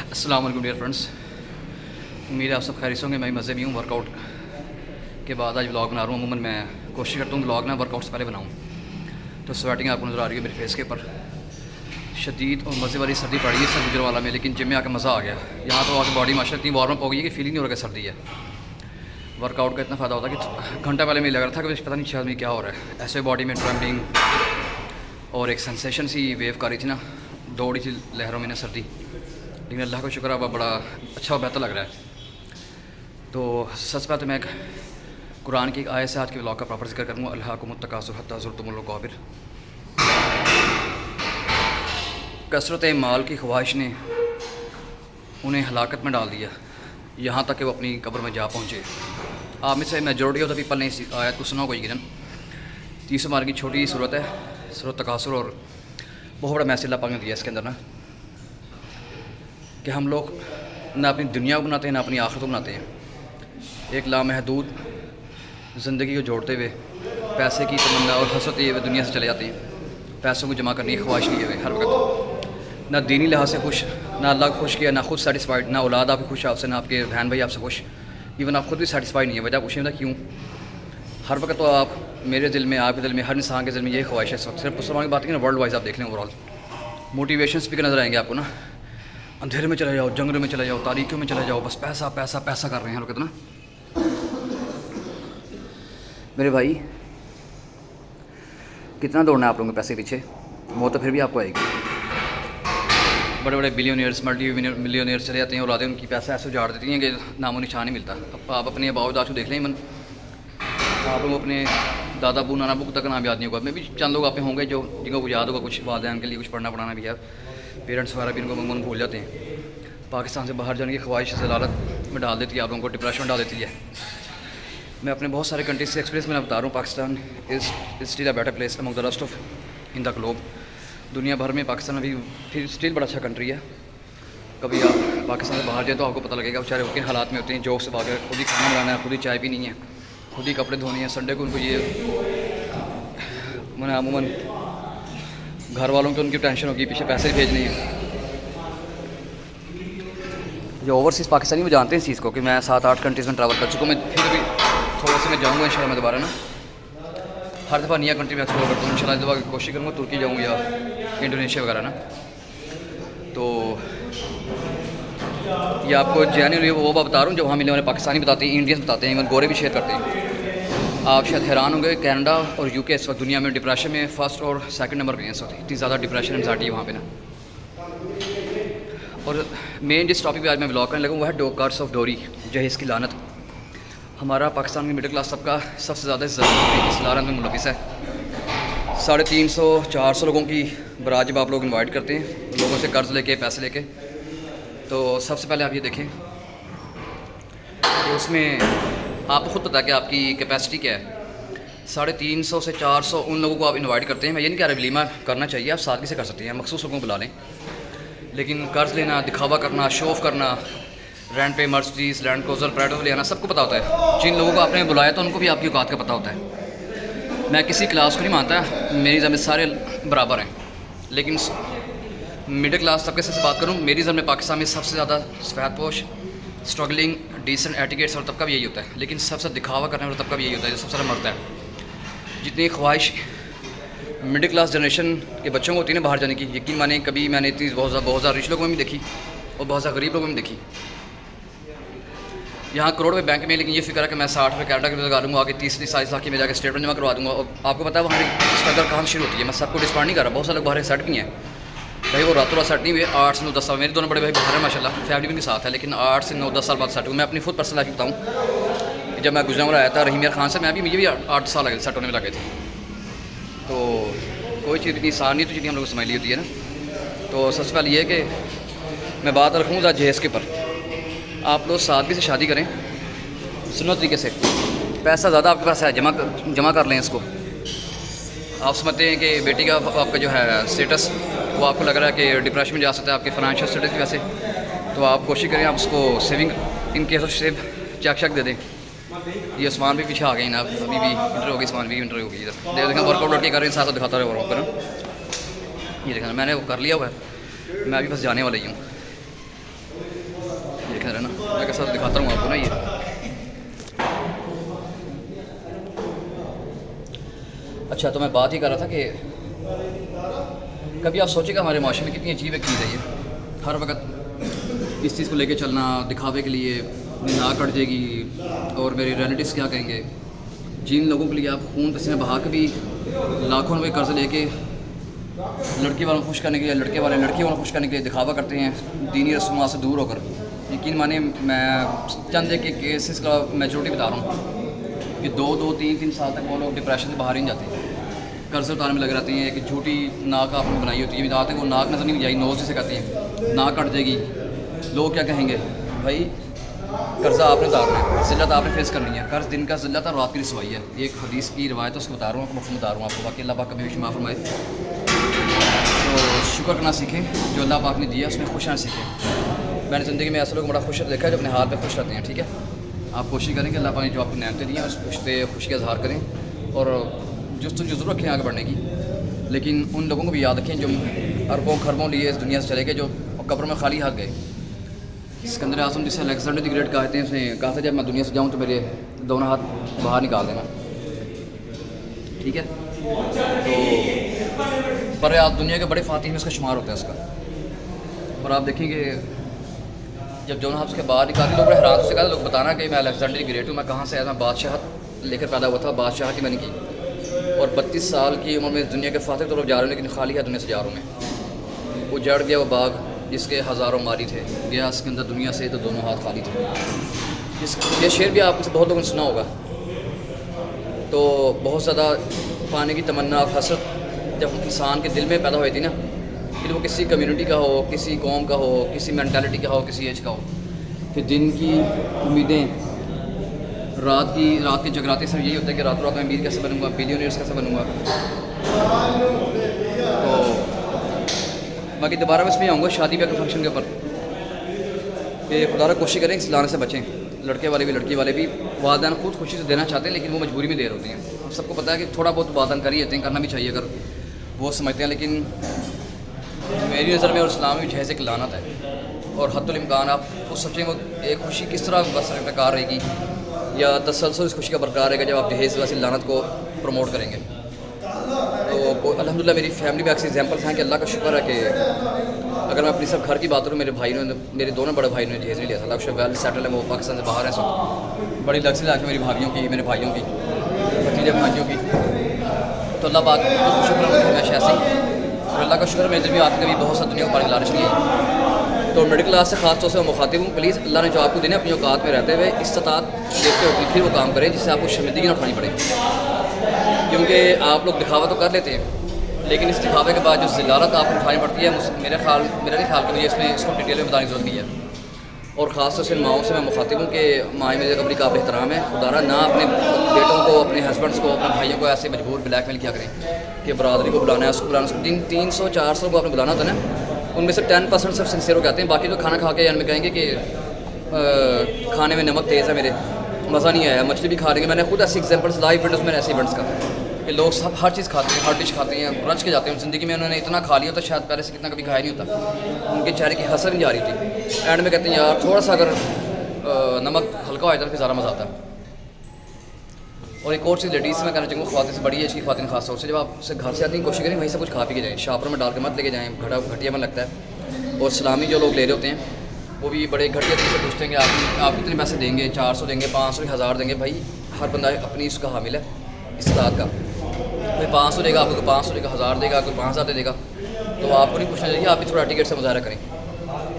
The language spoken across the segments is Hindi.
अस्सलाम वालेकुम डियर फ्रेंड्स, उम्मीद है आप सब खैरियत होंगे। मैं मज़े में हूँ। वर्कआउट के बाद आज व्लॉग बना रहा हूँ। अमूमन मैं कोशिश करता हूँ व्लॉग ना वर्कआउट से पहले बनाऊँ। तो स्वेटिंग आपको नज़र आ रही है मेरे फेस के ऊपर। शदीद और मज़े वाली सर्दी पड़ी है सब गुजरावाला में, लेकिन जिम में आकर मज़ा आ गया। यहाँ तो आकर बॉडी माशा इतनी वार्म अप हो गई है कि फीलिंग नहीं हो रहा कि सर्दी है। वर्कआउट का इतना फ़ायदा होता है कि घंटा पहले मुझे लग रहा था कि पता नहीं शायद में क्या हो रहा है। ऐसे बॉडी में ट्रेंडिंग और एक सेंसेशन सी वेव कर रही थी ना, दौड़ी थी लहरों में ना सर्दी। लेकिन अल्लाह का शुक्र अब बड़ा अच्छा और बेहतर लग रहा है। तो सच बात है, मैं कुरान की एक आयत से आज के व्लॉग का प्रॉपर जिक्र करूँगा। अल्लाकुमुत्तकासुर हत्ता ज़ुरतुमुल मक़ाबिर। कसरत माल की ख्वाहिश ने उन्हें हलाकत में डाल दिया, यहाँ तक कि वो अपनी कब्र में जा पहुँचे। आप में से मेजॉरिटी ऑफ द पीपल ने इस आयत को सुना होगा यकीनन। 30 मार की छोटी सूरत है, सूरत तकासुर, और बहुत बड़ा मैसेज अल्लाह पाक ने दिया इसके अंदर ना, कि हम लोग ना अपनी दुनिया को बनाते हैं ना अपनी आखिरत को बनाते हैं। एक लामहदूद ज़िंदगी को जोड़ते हुए पैसे की तमन्ना और हसरत लिए हुए दुनिया से चले जाते हैं। पैसों को जमा करने की ख्वाहिश लिए हुए हर वक्त, ना दीनी लिहाज से खुश, ना अल्लाह को खुश किया, ना खुद सेटिस्फाइड, ना औलाद आपकी खुश आपसे, ना आपके बहन भाई आपसे खुश, इवन आप खुद भी सेटिस्फाइड नहीं है। वजह पूछिए क्यों? हर वक्त तो आप मेरे दिल में, आपके दिल में, हर इंसान के दिल में यही ख्वाहिश है। सिर्फ मुसलमान की बात की ना, वर्ल्ड वाइज आप देख लें ओवरऑल मोटिवेशन स्पीकर नज़र आएंगे आपको ना। अंधेरे में चले जाओ, जंगलों में चले जाओ, तारीखों में चले जाओ, बस पैसा पैसा पैसा कर रहे हैं लोग कितना। मेरे भाई, कितना दौड़ना है आप लोगों के पैसे के पीछे? मौत तो फिर भी आपको आएगी। बड़े बड़े बिलियनियर्स, मल्टी मिलियनियर्स चले जाते हैं और आते हैं, उनकी पैसा ऐसे उजाड़ देती हैं कि नामो निशान नहीं मिलता। अब आप अपने बाबू दादू देख लें, मन आप लोग अपने दादा बू नाना बू तक नाम याद नहीं होगा। मैं भी चंद लोग आप होंगे जो जिनको को याद होगा, कुछ वालिदैन के लिए कुछ पढ़ना पढ़ाना भी है, पेरेंट्स वगैरह भी इनको मन भूल जाते हैं। पाकिस्तान से बाहर जाने की ख्वाहिश जलालत में डाल देती है, आप लोगों को डिप्रेशन में डाल देती है। मैं अपने बहुत सारे कंट्रीज से एक्सपीरियंस में बता रहा हूँ। Pakistan is still a better place among the rest of in the globe. दुनिया भर में पाकिस्तान अभी फिर स्टिल बड़ा अच्छा कंट्री है। कभी आप पाकिस्तान से बाहर जाए तो आपको पता लगेगा बेचारे उनके हालात में होते हैं। जॉब से भागे, खुद ही खाना बनाना है, खुद ही चाय पीनी है, खुद ही कपड़े धोने हैं। संडे को उनको ये मैंने अमूमन घर वालों की उनकी टेंशन होगी, पीछे पैसे भेजने हैं। जो ओवरसीज़ पाकिस्तानी वो जानते हैं इस चीज़ को कि मैं 7-8 कंट्रीज़ में ट्रैवल कर चुका हूँ। मैं फिर भी थोड़ा सा मैं जाऊँगा इंशाल्लाह। मैं दोबारा ना हर दफ़ा नया कंट्री में एक्सप्लोर करता हूँ। इंशाल्लाह इस दफ़ा कोशिश करूँगा तुर्की जाऊँ या इंडोनेशिया वगैरह ना। तो ये आपको जेन्युइनली वो बता रहा हूँ जो वहाँ मिलने वाले पाकिस्तानी बताते हैं, इंडियंस बताते हैं, इवन गोरे भी शेयर करते हैं। आप शायद हैरान होंगे, कनाडा और यूके इस वक्त दुनिया में डिप्रेशन में फर्स्ट और सेकंड नंबर पे हैं इस वक्त। इतनी ज़्यादा डिप्रेशन एंजाइटी है वहाँ पे ना। और मेन जिस टॉपिक पे आज मैं व्लॉग करने लगा वो है कर्स ऑफ डोरी, जहेज़ की लानत। हमारा पाकिस्तान में मिडिल क्लास सबका सबसे ज़्यादा इस लानत में मुलविस है। 350-400 लोगों की बारात जब आप लोग इन्वाइट करते हैं लोगों से कर्ज़ लेके, पैसे लेके, तो सबसे पहले आप ये देखें तो उसमें आपको ख़ुद पता है कि आपकी कैपेसिटी क्या है। 350 से 400 उन लोगों को आप इनवाइट करते हैं। मैं ये नहीं कह रहा वलीमा करना चाहिए, आप सादगी से कर सकते हैं, मखसूस लोगों को बुला लें। लेकिन कर्ज़ लेना, दिखावा करना, शो ऑफ करना, रेंट पे मर्सिडीज़, लैंड क्रूज़र, प्राडो ले आना, सबको पता होता है। जिन लोगों को आपने बुलाया तो उनको भी आपकी औकात का पता होता है। मैं किसी क्लास को नहीं मानता, मेरी ज़मीन सारे बराबर हैं। लेकिन मिडिल क्लास तबके से बात करूँ, मेरी ज़मीन में पाकिस्तान में सबसे ज़्यादा सफ़ेदपोश, स्ट्रगलिंग, डिसेंट एटिकेट्स और तबका भी यही होता है। लेकिन सबसे दिखावा करने वाला तबका भी यही होता है जो सबसे ज़्यादा मरता है। जितनी ख्वाहिश मिडिल क्लास जनरेशन के बच्चों को होती है ना बाहर जाने की, यकीन माने कभी मैंने इतनी बहुत ज़्यादा रिच लोगों में भी देखी और बहुत ज़्यादा गरीब लोगों में देखी। यहाँ करोड़ में बैंक में, लेकिन ये फिक्र है कि मैं 60 रुपये कनाडा के लगा लूँगा, आगे 30-40 लाख की मैं जाकर स्टेटमेंट जमा करवा दूँगा। और आपको पता है वहाँ की स्ट्रगल कहाँ शुरू होती है। मैं सबको डिस्काउंट नहीं कर रहा, बहुत सारे लोग बाहर सेट भी हैं भाई, वो रातों रात सेट नहीं हुए। 8 से 9-10 साल, मेरे दोनों बड़े भाई बाहर हैं माशाल्लाह, फैमिली भी उनके साथ है, लेकिन 8 से 9-10 साल बाद सेट हुए। मैं अपनी खुद पर्सनल लाइफ बताऊँ, जब मैं गुजरात आया था रहीम खान से, मुझे भी 8 साल लगे सेट होने में लगे थे। तो कोई चीज़ इतनी आसान नहीं तो जितनी हम लोग को समझ ली होती है ना। तो सबसे पहले ये है कि मैं बात रखूँगा जहेज़ के ऊपर। आप लोग सादगी से शादी करें, सुन्नत तरीके से। पैसा ज़्यादा आपके पास है, जमा कर लें इसको। आप समझते हैं कि बेटी का आपका जो है स्टेटस वो आपको लग रहा है कि डिप्रेशन में जा सकता है आपके फाइनेंशियल स्टेटस की वजह से, तो आप कोशिश करें आप उसको saving in case of save cheque दे दें। ये उस्मान भी पीछे आ गई ना, अभी भी इंटर होगी, उस्मान भी इंटर होगी। इधर देखें वर्कआउट कर रहे हैं, साथ दिखाता रहे वर्कआउट। ये देखना मैंने वो कर लिया हुआ है, मैं अभी बस जाने वाला ही हूँ। देख रहे हैं ना, मैं कैसा दिखाता हूँ आपको ना ये। अच्छा, तो मैं बात ही कर रहा था कि कभी आप सोचेगा हमारे माशरे में कितनी अजीब एक चीज़ है ये, हर वक्त इस चीज़ को लेके चलना, दिखावे के लिए ना कट जाएगी और मेरे रिलेटिव्स क्या कहेंगे। जिन लोगों के लिए आप खून पसीना बहा के भी लाखों रुपये कर्ज लेके लड़के वालों को खुश करने के लिए, लड़के वाले लड़की वालों को खुश करने के लिए दिखावा करते हैं दीनी रस्मात से दूर होकर। यकीन माने मैं चंद एक केसेस का मेजोरिटी बता रहा हूँ कि 2-3 साल तक वो लोग डिप्रेशन से बाहर ही नहीं जाते, कर्ज उतारने में लग रहती हैं। एक झूठी नाक आपने बनाई होती है, आज तक वो नाक नज़र नहीं जाएगी, नोज जिसे कहती हैं, नाक कट जाएगी, लोग क्या कहेंगे। भाई कर्जा आपने उतारना है, ज़िल्लत आपने फेस करनी है। कर्ज दिन का ज़िल्लत है और रात की रसवाई है। ये एक हदीस की रिवायत है, उसको बता रहा हूँ आपको, मफ़हूम बता रहा हूँ आपको, बाकी अल्लाह पाक कभी विश माफ़ फरमाए। तो शुक्र करना सीखें, जो अल्लाह पाक ने दिया उसमें खुश रहना सीखें। मैंने ज़िंदगी में ऐसे लोग बड़ा खुश देखा है जो अपने हाल पे खुश रहते हैं। ठीक है, आप कोशिश करें कि अल्लाह पाक ने जो आपको नेमतें दी हैं उस खुशी का इजहार करें और जस्तजू जरूर रखें आगे बढ़ने की। लेकिन उन लोगों को भी याद रखें जो अरबों खरबों लिए इस दुनिया से चले गए, जो कब्र में खाली हाथ गए। सिकंदर आज़म जिसे अलेक्जेंडर द ग्रेट कहते हैं, उसने कहा था जब मैं दुनिया से जाऊँ तो मेरे दोनों हाथ बाहर निकाल देना। ठीक है, तो पर आप दुनिया के बड़े फातिह में उसका शुमार होता है उसका। और आप देखेंगे जब दोनों हाथ उसके बाहर निकाल के लोग बड़े हैरान से कहा, लोग बताना कि मैं अलेक्जेंडर द ग्रेट हूँ, मैं कहाँ से आया था, बादशाह लेकर पैदा हुआ था, बादशाह की मैंने की। और 32 साल की उम्र में इस दुनिया के फातिह तो लोग जा रहे हैं, लेकिन खाली है दुनिया से जा रहा हूँ मैं। उजड़ गया वो बाग जिसके हज़ारों माली थे, गया इसके अंदर दुनिया से तो दोनों हाथ खाली थे। ये शेर भी आपसे बहुत लोगों ने सुना होगा। तो बहुत ज़्यादा पाने की तमन्ना, हसरत जब इंसान के दिल में पैदा हुई थी ना, फिर वो किसी कम्युनिटी का हो, किसी कौम का हो, किसी मेंटालिटी का हो, किसी एज का हो, फिर दिन की उम्मीदें, रात की जगराते से यही होता है कि रात मैं अमीर कैसे बनूँगा, बिलियनियर्स कैसे बनूँगा। तो बाकी दोबारा मैं इसमें आऊँगा शादी ब्याह के फंक्शन के ऊपर कि खुदा कोशिश करें इस लाने से बचें। लड़के वाले भी लड़की वाले भी वालिदैन खुद खुशी से देना चाहते हैं, लेकिन वो मजबूरी में दे रहे होते हैं। हम सबको पता है कि थोड़ा बहुत वालिदैन कर ही देते हैं, करना भी चाहिए अगर वो समझते हैं। लेकिन मेरी नज़र में और इस्लाम में जहज़ एक लानत है और हद्दुल इम्कान आप उस सोचें वो एक खुशी किस तरह बरकरार रहेगी या तसलसल इस खुशी का बरकरार रहेगा जब आप जहेज़ वाली लानत को प्रमोट करेंगे। तो अल्हम्दुलिल्लाह मेरी फैमिली में अक्सर एग्जाम्पल्स हैं कि अल्लाह का शुक्र है कि अगर मैं अपनी सब घर की बात करूँ, मेरे दोनों बड़े भाई ने जहेज़ नहीं लिया था। लक्ष्य वेल सेटल है, वो पाकिस्तान से बाहर है, सब बड़ी लग्जरी लाइफ है मेरी भाभियों की, मेरे भाइयों की, भतीजे भाइयों की। तो अल्लाह पाक शुक्र है हमेशा ऐसे ही, और अल्लाह का शुक्र मेरे दिल में आपके कभी बहुत सा दुनिया पर लालच नहीं है। तो मिडिल क्लास से खास तौर से मैं मुखातिब हूँ, प्लीज़ अल्लाह ने जो आपको देने अपनी औकात में रहते हुए इस्तात देखते हुए फिर वो काम करें जिससे आपको शर्मिंदगी ना उठानी पड़े। क्योंकि आप लोग दिखावा तो कर लेते हैं, लेकिन इस दिखावे के बाद जो ज़िलारत आपको उठानी पड़ती है, मेरा नहीं ख्याल कि मुझे इसमें इसको डिटेल में बताने की जरूरत नहीं है। और ख़ास तौर से माओं से मैं मुखातिब हूँ कि माएँ मेरे कबरी काबिल एहतराम है, खुदारा ना अपने बेटों को, अपने हस्बैंड्स को, अपने भाइयों को ऐसे मजबूर ब्लैकमेल किया करें कि बरादरी को बुलाना है, उसको बुलाना, उसको 300-400 को आपने बुलाना होता है ना, उनमें से 10% सिर्फ सिंसियर हो जाते हैं। बाकी तो खाना खा के में कहेंगे कि खाने में नमक तेज़ है, मेरे मज़ा नहीं आया, मछली भी खा लेंगे। मैंने खुद ऐसे एग्जाम्पल्स लाइव वीडियोज़ में ऐसे इवेंट्स का कि लोग सब हर चीज़ खाते हैं, हर डिश खाते हैं, रच के जाते हैं। ज़िंदगी में उन्होंने इतना खा लिया होता शायद पहले से कितना कभी खाया नहीं होता, उनके चेहरे की हंसी नहीं जा रही थी। एंड में कहते हैं यार थोड़ा सा अगर नमक हल्का हो जाता तो फिर ज़्यादा मज़ा आता है। और एक और चीज़ लेडीज़ में कहना चाहूँगा, ख्वातीन से बड़ी एज की ख्वातीन खास तौर से, जब आप घर से आती हैं कोशिश करें वहीं से कुछ खा पी के जाएँ, शापरों में डाल के मत लेके जाएँ, घटिया मन लगता है। और सलामी जो लोग ले रहे होते हैं वो भी बड़े घटिया तरीके से पूछते हैं कि आप कितने पैसे देंगे, 400 देंगे, 500, 1000 देंगे। भाई हर बंदा अपनी उसका हामिल है इस्तात का, भाई 500 देगा आपको, 500 देगा, 1000 देगा, कोई 5000 दे देगा। तो आपको नहीं पूछना चाहिए, आप भी थोड़ा टिकट से मुजाहरा करें।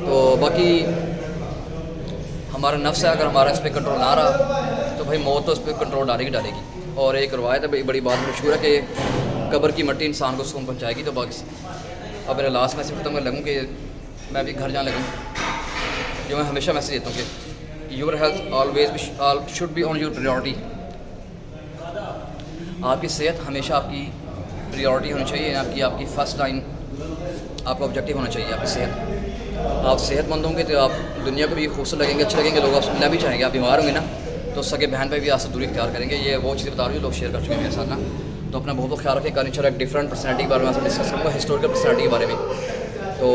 तो बाकी हमारा नफ्स है, अगर हमारा इस पर कंट्रोल ना रहा तो भाई मौत तो उस पर कंट्रोल डालेगी। और एक रवायत है, बड़ी बात मशहूर है कि कब्र की मट्टी इंसान को सुकून पहुँचाएगी। तो बाकी अब मेरा लास्ट मैसेज खत्म कर लगूँ कि मैं भी घर जाने लगूँ, जो मैं हमेशा मैसेज देता हूँ कि your health always should be on your priority. आपकी सेहत हमेशा आपकी प्रायोरिटी होनी चाहिए, आपकी फ़र्स्ट लाइन, आपका ऑब्जेक्टिव होना चाहिए आपकी सेहत। आप सेहतमंद होंगे तो आप दुनिया को भी खूबसूरत लगेंगे, अच्छे लगेंगे, लोग आपसे मिलना भी चाहेंगे। आप बीमार होंगे ना तो सगे बहन पे भी आपसे दूरी इख्तियार करेंगे। ये वो चीज़ बता रही हूँ, लोग शेयर कर चुके हैं मेरे साथ ना। तो अपना बहुत ख्याल रखें। कल इंशाल्लाह एक डिफरेंट पर्सनैलिटी के बारे में आपसे डिस्कस करूँगा, हिस्टोरिकल पर्सनैलिटी के बारे में। तो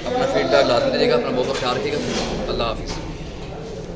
अपना फीडबैक लाजमी दीजिएगा, अपना बहुत ख्याल रखिएगा। अल्लाह हाफिज़।